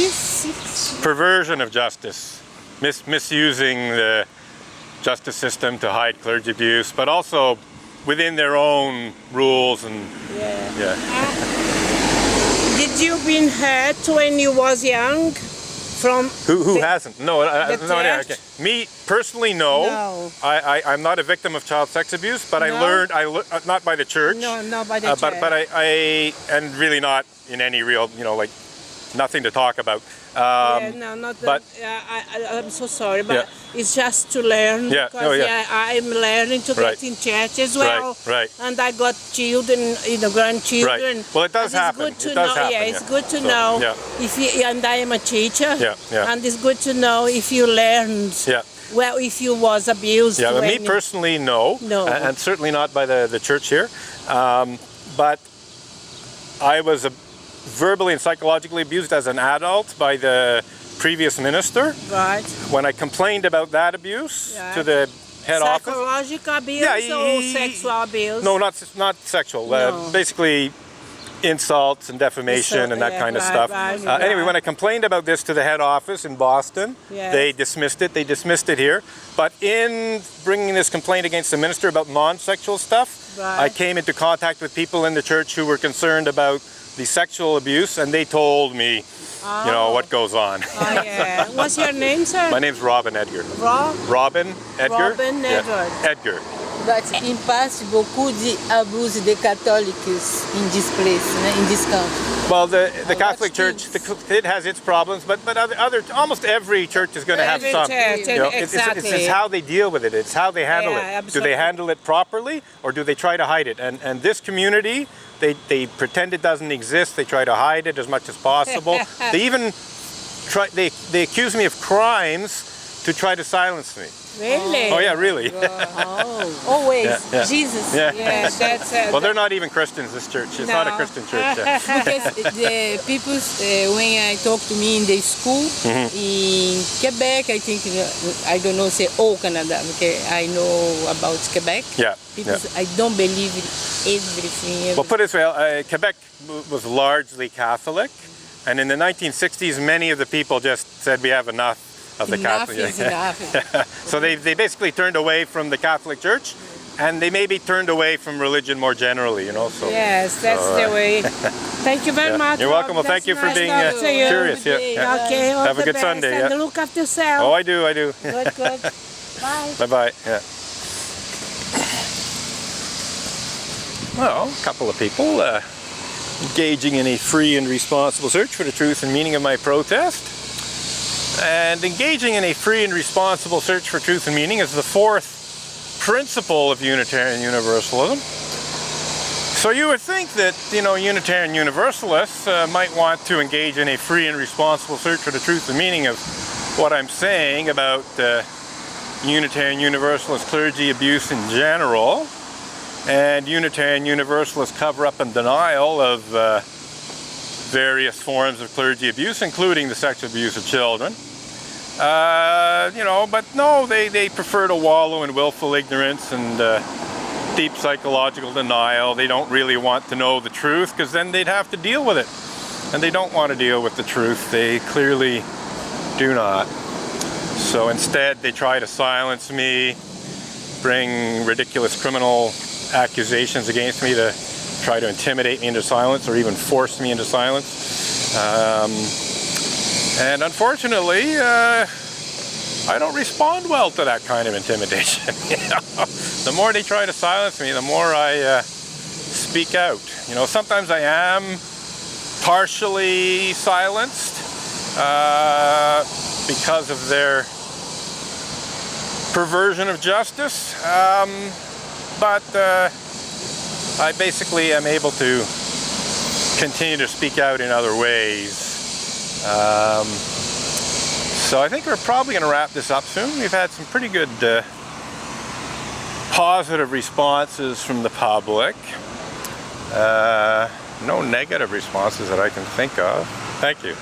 Justice? Perversion of justice. Misusing the justice system to hide clergy abuse, but also within their own rules and yeah. Did you been hurt when you was young? From who hasn't? No, okay. Me personally, no. No. I'm not a victim of child sex abuse, but No. I learned not by the church. No, not by the church. But I and really not in any real, like nothing to talk about. No, not but I'm so sorry, but Yeah. it's just to learn. Yeah. Because Oh, yeah. I'm learning to Right. get in church as well. Right. And I got children, grandchildren. Right. Well, it does And happen. It's good to It does know. happen, Yeah, it's yeah. good to So, know. yeah. If you, and I am a teacher. Yeah. And it's good to know if you learned. Yeah. Well, if you was abused. Yeah, but me when- personally, no. No. And certainly not by the church here. But I was verbally and psychologically abused as an adult by the previous minister. Right. When I complained about that abuse Yeah. to the head office. Psychological abuse Yeah, or sexual abuse? No, not sexual. No. Basically insults and defamation and that kind of stuff. Right. Anyway, when I complained about this to the head office in Boston, Yes. they dismissed it. They dismissed it here. But in bringing this complaint against the minister about non-sexual stuff, Right. I came into contact with people in the church who were concerned about the sexual abuse, and they told me, what goes on. Oh, yeah. What's your name, sir? My name's Robin Edgar. Robin Edgar? Robin Yeah. Edward. Edgar. But il passe beaucoup d'abus des catholics in this place, in this country. Well, the Catholic watch Church, things. it has its problems, but almost every church is going to have Every some. church, exactly. It's how they deal with it. It's how they handle Yeah, it. Do they absolutely. handle it properly, or do they try to hide it? And this community, they pretend it doesn't exist. They try to hide it as much as possible. They even they accuse me of crimes to try to silence me. Really? Oh yeah, really. Always, Yeah. Jesus. Yeah. Yes, that's Well, they're not even Christians. This church. It's not a No. Christian church. Yeah. Because the people, when I talk to me in the school, in Quebec, I think, I don't know, say, Canada, okay, I know about Quebec. Yeah. People, Yeah. I don't believe in everything. Well, put it this way, Quebec was largely Catholic, and in the 1960s, many of the people just said, we have enough of the Enough Catholic. is enough. So they basically turned away from the Catholic Church, and they maybe turned away from religion more generally, So, Yes, that's the way. Thank you very much. You're welcome. Well, Rob. thank you That's for being nice talking to you. curious. Yeah. Okay, all Have a the good best, Sunday, And yeah. look after yourself. Oh, I do. Good, good. Bye. Bye-bye. Yeah. Well, a couple of people engaging in a free and responsible search for the truth and meaning of my protest. And engaging in a free and responsible search for truth and meaning is the fourth principle of Unitarian Universalism. So you would think that, Unitarian Universalists might want to engage in a free and responsible search for the truth and meaning of what I'm saying about Unitarian Universalist clergy abuse in general, and Unitarian Universalist cover-up and denial of various forms of clergy abuse, including the sexual abuse of children. But no, they prefer to wallow in willful ignorance and deep psychological denial. They don't really want to know the truth, because then they'd have to deal with it. And they don't want to deal with the truth. They clearly do not. So instead, they try to silence me, bring ridiculous criminal accusations against me to try to intimidate me into silence, or even force me into silence. And unfortunately, I don't respond well to that kind of intimidation. The more they try to silence me, the more I speak out. Sometimes I am partially silenced because of their perversion of justice, but I basically am able to continue to speak out in other ways. So I think we're probably going to wrap this up soon. We've had some pretty good positive responses from the public. No negative responses that I can think of. Thank you.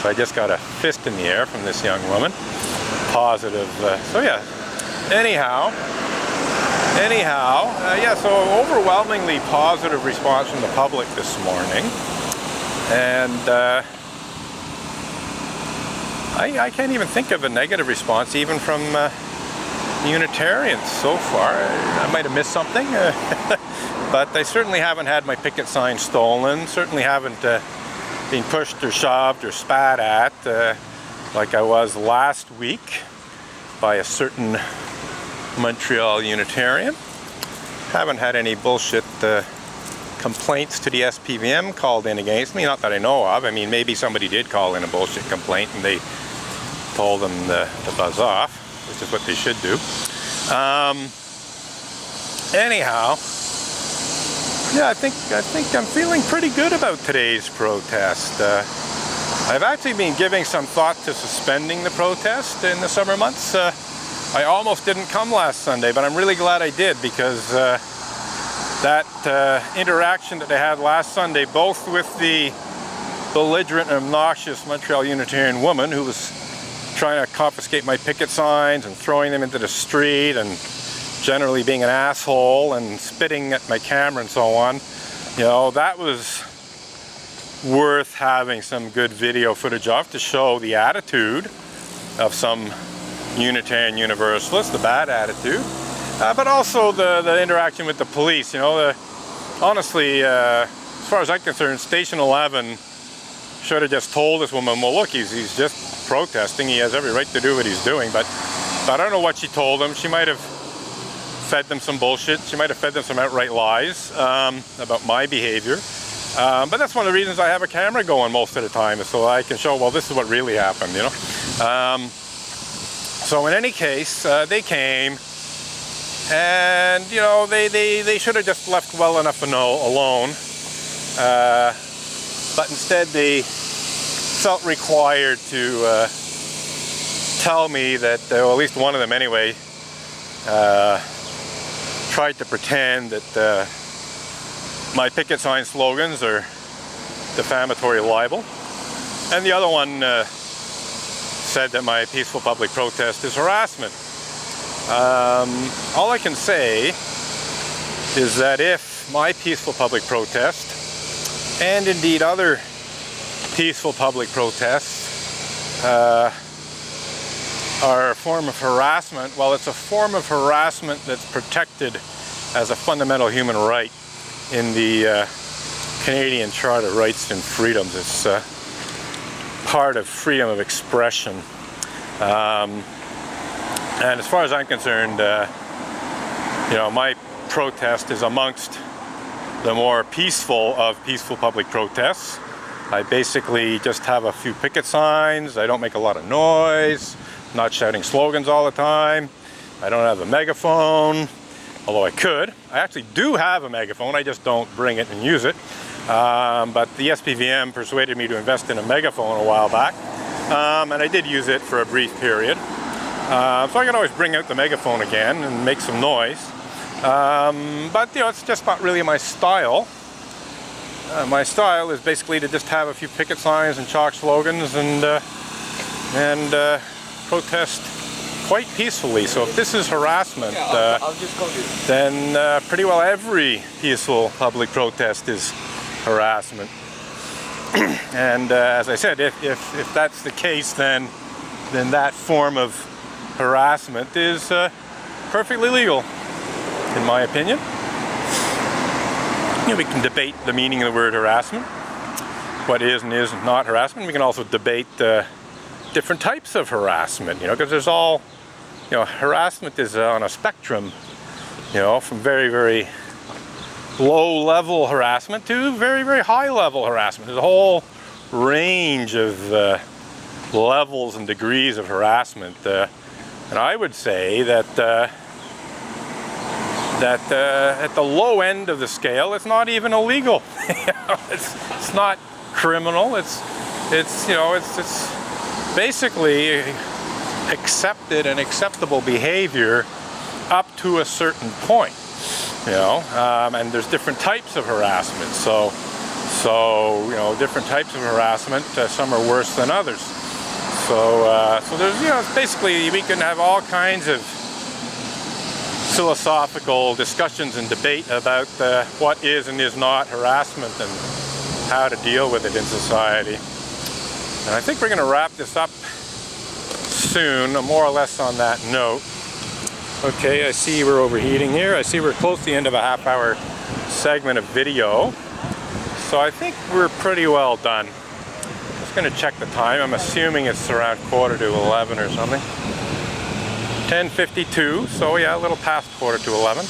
So I just got a fist in the air from this young woman. Positive. So yeah. Anyhow, so overwhelmingly positive response from the public this morning. And I can't even think of a negative response, even from Unitarians so far. I might have missed something, but I certainly haven't had my picket sign stolen, certainly haven't been pushed or shoved or spat at like I was last week by a certain Montreal Unitarian. Haven't had any bullshit complaints to the SPVM called in against me, not that I know of. I mean, maybe somebody did call in a bullshit complaint and they told them to buzz off, which is what they should do. Anyhow, yeah, I think I'm feeling pretty good about today's protest. I've actually been giving some thought to suspending the protest in the summer months. I almost didn't come last Sunday, but I'm really glad I did, because that interaction that I had last Sunday, both with the belligerent and obnoxious Montreal Unitarian woman who was trying to confiscate my picket signs and throwing them into the street and generally being an asshole and spitting at my camera and so on, you know, that was worth having some good video footage of to show the attitude of some Unitarian Universalists, the bad attitude, but also the interaction with the police. You know, honestly, as far as I'm concerned, Station 11 should have just told this woman, well, look, he's just protesting, he has every right to do what he's doing, but I don't know what she told him. She might have fed them some bullshit, she might have fed them some outright lies about my behavior. But that's one of the reasons I have a camera going most of the time, is so I can show, well, this is what really happened, you know. So in any case, they came, and you know, they should have just left well enough alone. But instead they felt required to tell me that, well, at least one of them anyway, tried to pretend that my picket sign slogans are defamatory libel, and the other one said that my peaceful public protest is harassment. All I can say is that if my peaceful public protest, and indeed other peaceful public protests, are a form of harassment, well, it's a form of harassment that's protected as a fundamental human right in the Canadian Charter of Rights and Freedoms. It's part of freedom of expression. And as far as I'm concerned, you know, my protest is amongst the more peaceful of peaceful public protests. I basically just have a few picket signs, I don't make a lot of noise, I'm not shouting slogans all the time, I don't have a megaphone, although I could. I actually do have a megaphone, I just don't bring it and use it. But the SPVM persuaded me to invest in a megaphone a while back, and I did use it for a brief period. So I can always bring out the megaphone again and make some noise. But you know, it's just not really my style. My style is basically to just have a few picket signs and chalk slogans and protest quite peacefully. So if this is harassment, then pretty well every peaceful public protest is harassment. And as I said, if that's the case, then that form of harassment is perfectly legal, in my opinion. You know, we can debate the meaning of the word harassment, what is and is not harassment. We can also debate different types of harassment, you know, because there's all, you know, harassment is on a spectrum, you know, from very, very low-level harassment to very, very high-level harassment. There's a whole range of levels and degrees of harassment, and I would say that at the low end of the scale, it's not even illegal. You know, it's not criminal. It's you know, it's basically accepted and acceptable behavior up to a certain point. You know, and there's different types of harassment. So you know, different types of harassment. Some are worse than others. So there's, you know, basically we can have all kinds of philosophical discussions and debate about what is and is not harassment and how to deal with it in society. And I think we're going to wrap this up soon, more or less on that note. Okay, I see we're overheating here. I see we're close to the end of a half-hour segment of video. So I think we're pretty well done. Just going to check the time. I'm assuming it's around 11:15 or something. 10:52, so yeah, a little past 11:15.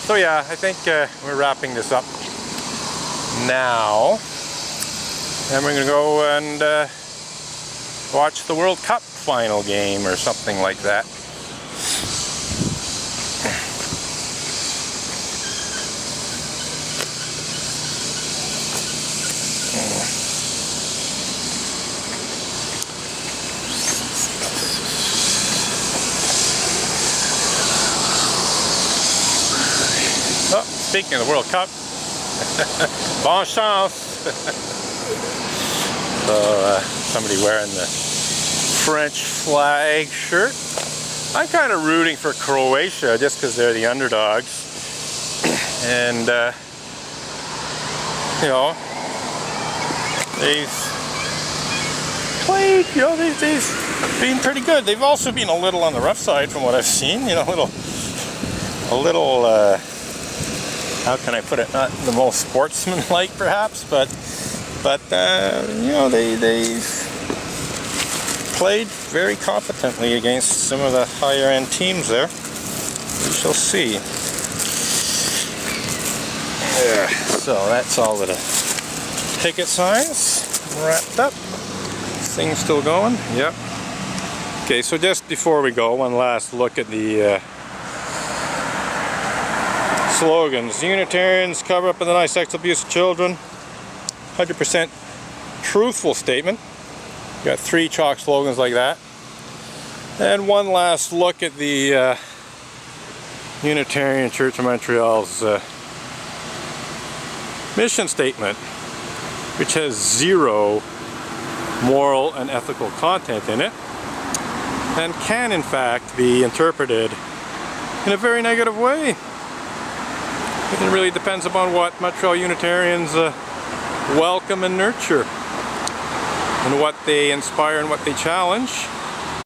So yeah, I think we're wrapping this up now. And we're going to go and watch the World Cup final game or something like that. Oh, speaking of the World Cup, bon chance. So somebody wearing the French flag shirt. I'm kind of rooting for Croatia just because they're the underdogs. And you know, they've played, you know, they've been pretty good. They've also been a little on the rough side from what I've seen, you know, a little how can I put it, not the most sportsman-like perhaps, but you know, they've played very competently against some of the higher end teams there. We shall see. Yeah, so that's all of the ticket signs wrapped up. Thing's still going? Yep. Okay, so just before we go, one last look at the slogans. Unitarians cover up in the night sex abuse of children. 100% truthful statement. Got 3 chalk slogans like that. And one last look at the Unitarian Church of Montreal's mission statement, which has 0 moral and ethical content in it, and can in fact be interpreted in a very negative way. It really depends upon what Montreal Unitarians welcome and nurture, and what they inspire and what they challenge.